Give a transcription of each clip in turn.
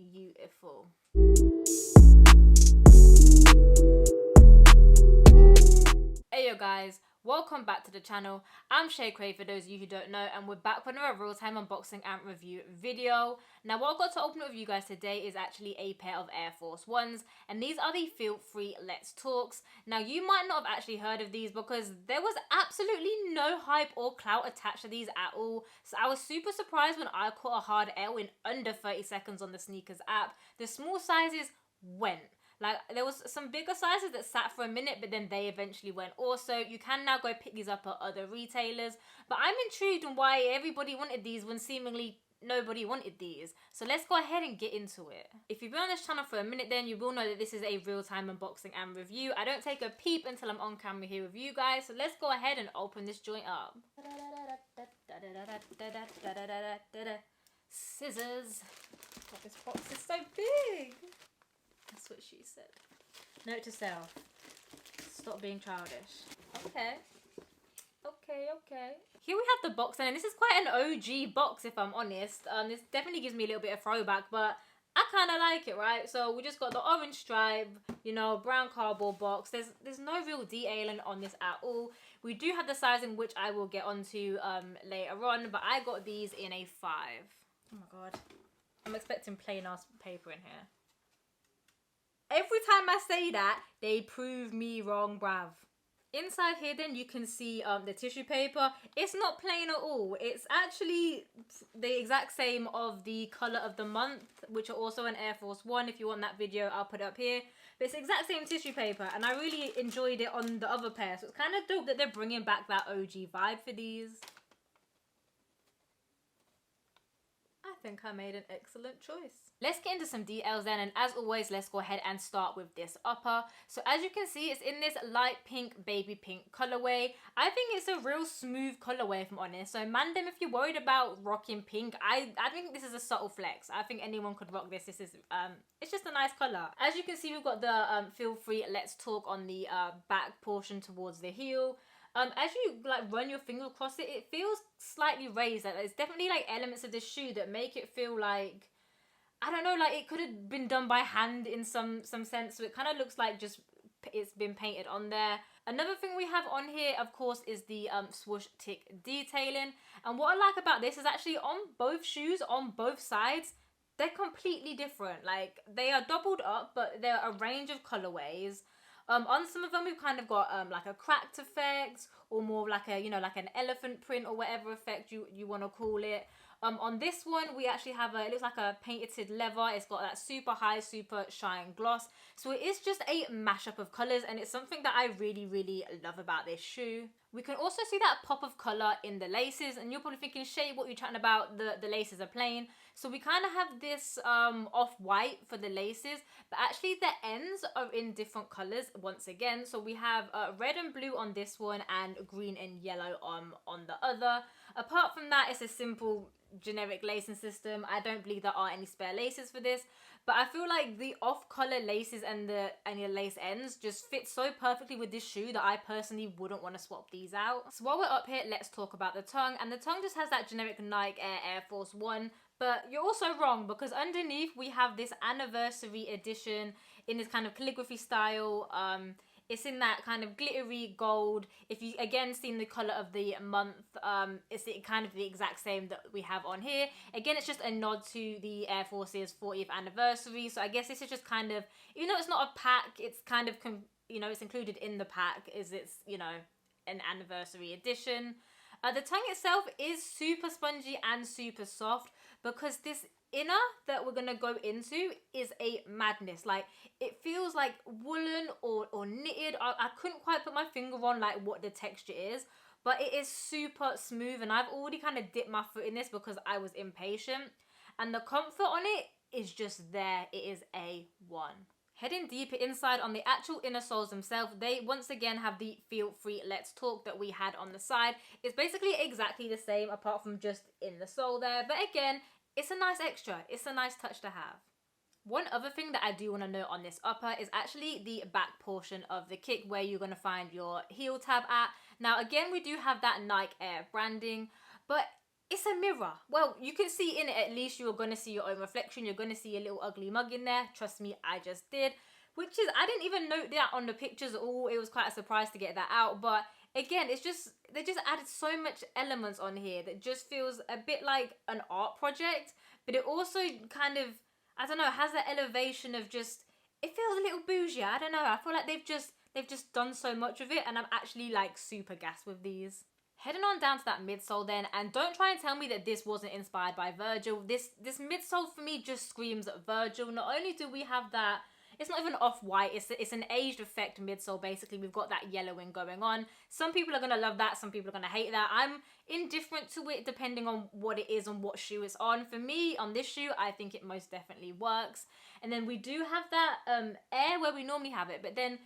beautiful. Hey yo guys, welcome back to the channel. I'm Shay Cray for those of you who don't know, and we're back with another real-time unboxing and review video. Now what I've got to open up with you guys today is actually a pair of Air Force Ones, and these are the Feel Free Let's Talks. Now you might not have actually heard of these because there was absolutely no hype or clout attached to these at all, so I was super surprised when I caught a hard L in under 30 seconds on the sneakers app. The small sizes went. Like, there was some bigger sizes that sat for a minute, but then they eventually went also. You can now go pick these up at other retailers. But I'm intrigued on why everybody wanted these when seemingly nobody wanted these. So let's go ahead and get into it. If you've been on this channel for a minute, then you will know that this is a real-time unboxing and review. I don't take a peep until I'm on camera here with you guys. So let's go ahead and open this joint up. Scissors. Oh, this box is so big. That's what she said. Note to self. Stop being childish. Okay. Here we have the box, and this is quite an OG box if I'm honest. This definitely gives me a little bit of throwback, but I kind of like it, right? So we just got the orange stripe, you know, brown cardboard box. There's no real detailing on this at all. We do have the sizing, which I will get onto later on, but I got these in a 5. Oh my god. I'm expecting plain ass paper in here. Every time I say that, they prove me wrong, bruv. Inside here then you can see the tissue paper. It's not plain at all. It's actually the exact same of the colour of the month, which are also an Air Force One. If you want that video, I'll put it up here. But it's the exact same tissue paper, and I really enjoyed it on the other pair. So it's kind of dope that they're bringing back that OG vibe for these. I think I made an excellent choice. Let's get into some details then, and as always, let's go ahead and start with this upper. So as you can see, it's in this light pink, baby pink colorway. I think it's a real smooth colorway if I'm honest. So Mandem, if you're worried about rocking pink, I think this is a subtle flex. I think anyone could rock this. This is it's just a nice color. As you can see, we've got the Feel Free Let's Talk on the back portion towards the heel. As you like run your finger across it, it feels slightly raised. Like, there's definitely like elements of this shoe that make it feel like, I don't know, like it could have been done by hand in some sense. So it kind of looks like just it's been painted on there. Another thing we have on here, of course, is the swoosh tick detailing. And what I like about this is actually on both shoes, on both sides, they're completely different. Like, they are doubled up, but they're a range of colorways. On some of them we've kind of got like a cracked effect, or more like a, you know, like an elephant print or whatever effect you want to call it. On this one we actually have it looks like a painted leather. It's got that super high, super shine gloss. So it is just a mashup of colors, and it's something that I really love about this shoe. We can also see that pop of color in the laces, and you're probably thinking, Shay, what are you chatting about? The laces are plain. So we kind of have this off-white for the laces, but actually the ends are in different colors once again. So we have red and blue on this one, and green and yellow on the other. Apart from that, it's a simple generic lacing system. I don't believe there are any spare laces for this, but I feel like the off-color laces and the lace ends just fit so perfectly with this shoe that I personally wouldn't want to swap these out. So while we're up here, let's talk about the tongue. And the tongue just has that generic Nike Air Force One, but you're also wrong, because underneath we have this anniversary edition in this kind of calligraphy style. It's in that kind of glittery gold. If you again seen the color of the month, it's kind of the exact same that we have on here. Again, it's just a nod to the Air Force's 40th anniversary. So I guess this is just kind of, even though it's not a pack, it's kind of, you know, it's included in the pack, is it's, you know, an anniversary edition. The tongue itself is super spongy and super soft, because this inner that we're gonna go into is a madness. Like, it feels like woolen or knitted. I couldn't quite put my finger on like what the texture is, but it is super smooth, and I've already kind of dipped my foot in this because I was impatient, and the comfort on it is just there. It is A1. Heading deeper inside on the actual inner soles themselves, they once again have the Feel Free Let's Talk that we had on the side. It's basically exactly the same apart from just in the sole there, but again, it's a nice extra. It's a nice touch to have. One other thing that I do want to note on this upper is actually the back portion of the kick, where you're going to find your heel tab at. Now again, we do have that Nike Air branding, but it's a mirror. Well, you can see in it, at least you're going to see your own reflection. You're going to see a little ugly mug in there. Trust me, I just did. Which is, I didn't even note that on the pictures at all. It was quite a surprise to get that out. But again, it's just, they just added so much elements on here that just feels a bit like an art project. But it also kind of, I don't know, has that elevation of just, it feels a little bougie. I don't know. I feel like they've just done so much of it. And I'm actually like super gassed with these. Heading on down to that midsole then, and don't try and tell me that this wasn't inspired by Virgil. This midsole for me just screams Virgil. Not only do we have that, it's not even off-white, it's an aged effect midsole basically. We've got that yellowing going on. Some people are going to love that, some people are going to hate that. I'm indifferent to it depending on what it is and what shoe it's on. For me, on this shoe, I think it most definitely works. And then we do have that air where we normally have it, but then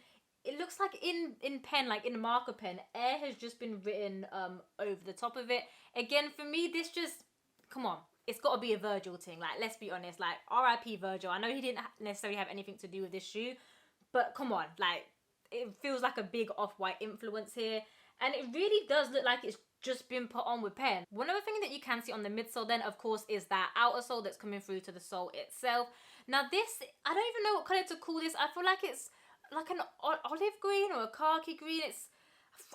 it looks like in pen, like in marker pen, air has just been written over the top of it. Again, for me, this just, come on, it's got to be a Virgil thing. Like, let's be honest, like, RIP Virgil. I know he didn't necessarily have anything to do with this shoe, but come on, like, it feels like a big off-white influence here. And it really does look like it's just been put on with pen. One other thing that you can see on the midsole then, of course, is that outer sole that's coming through to the sole itself. Now this, I don't even know what color to call this. I feel like it's like an olive green or a khaki green. It's,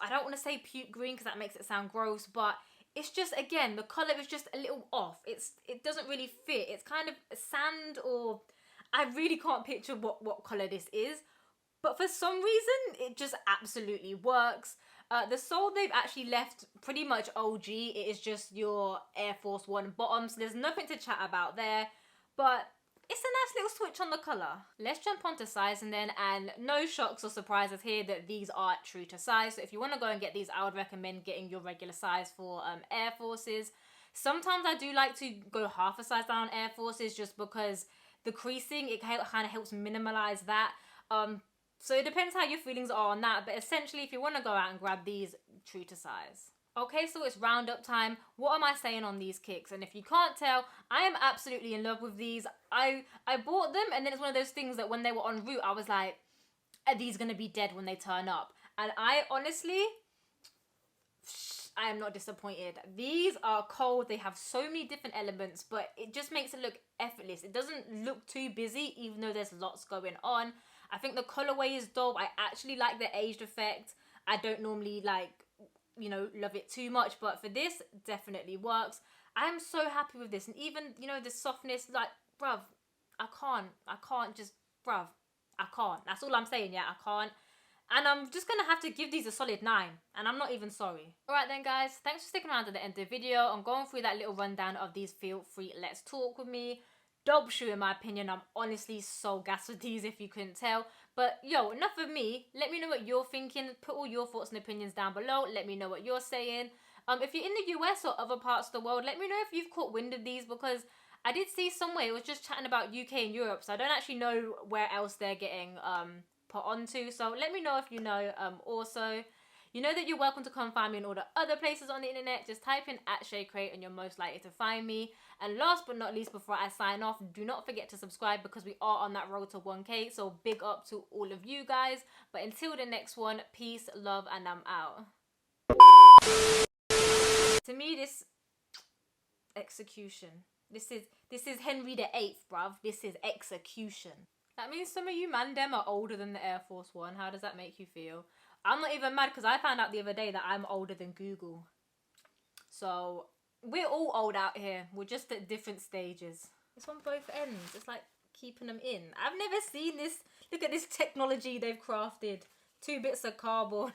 I don't want to say puke green because that makes it sound gross, but it's just, again, the color is just a little off. It doesn't really fit. It's kind of sand, or I really can't picture what color this is, but for some reason it just absolutely works. The sole they've actually left pretty much OG. It is just your Air Force 1 bottom, so there's nothing to chat about there, but it's a nice little switch on the colour. Let's jump onto sizing then, and no shocks or surprises here that these are true to size. So if you want to go and get these, I would recommend getting your regular size for Air Forces. Sometimes I do like to go half a size down on Air Forces just because the creasing, it kind of helps minimalize that. So it depends how your feelings are on that, but essentially if you want to go out and grab these, true to size. Okay, so it's roundup time. What am I saying on these kicks? And if you can't tell, I am absolutely in love with these. I bought them, and then it's one of those things that when they were en route, I was like, are these going to be dead when they turn up? And I honestly, I am not disappointed. These are cold. They have so many different elements, but it just makes it look effortless. It doesn't look too busy, even though there's lots going on. I think the colorway is dope. I actually like the aged effect. I don't normally like, you know, love it too much, but for this, definitely works. I am so happy with this, and even, you know, the softness, like, bruv, I can't just, bruv, I can't. That's all I'm saying, yeah, I can't. And I'm just gonna have to give these a solid 9, and I'm not even sorry. Alright then guys, thanks for sticking around to the end of the video. I'm going through that little rundown of these Feel Free Let's Talk with me. Dope shoe in my opinion. I'm honestly so gassed with these if you couldn't tell. But yo, enough of me. Let me know what you're thinking. Put all your thoughts and opinions down below. Let me know what you're saying. If you're in the US or other parts of the world, let me know if you've caught wind of these, because I did see somewhere it was just chatting about UK and Europe, so I don't actually know where else they're getting put onto. So let me know if you know. Also, you know that you're welcome to come find me in all the other places on the internet. Just type in @ShayCrate and you're most likely to find me. And last but not least, before I sign off, do not forget to subscribe, because we are on that road to 1K. So big up to all of you guys. But until the next one, peace, love, and I'm out. To me, this execution. This is Henry VIII, bruv. This is execution. That means some of you man them are older than the Air Force 1. How does that make you feel? I'm not even mad, because I found out the other day that I'm older than Google. So we're all old out here. We're just at different stages. It's on both ends. It's like keeping them in. I've never seen this. Look at this technology they've crafted. 2 bits of cardboard.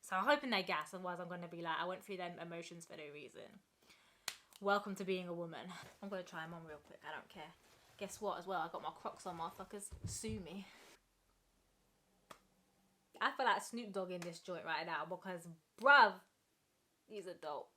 So I'm hoping they gas. Otherwise I'm going to be like, I went through them emotions for no reason. Welcome to being a woman. I'm going to try them on real quick. I don't care. Guess what as well? I got my Crocs on, motherfuckers. Sue me. I feel like Snoop Dogg in this joint right now, because, bruv, these are dope.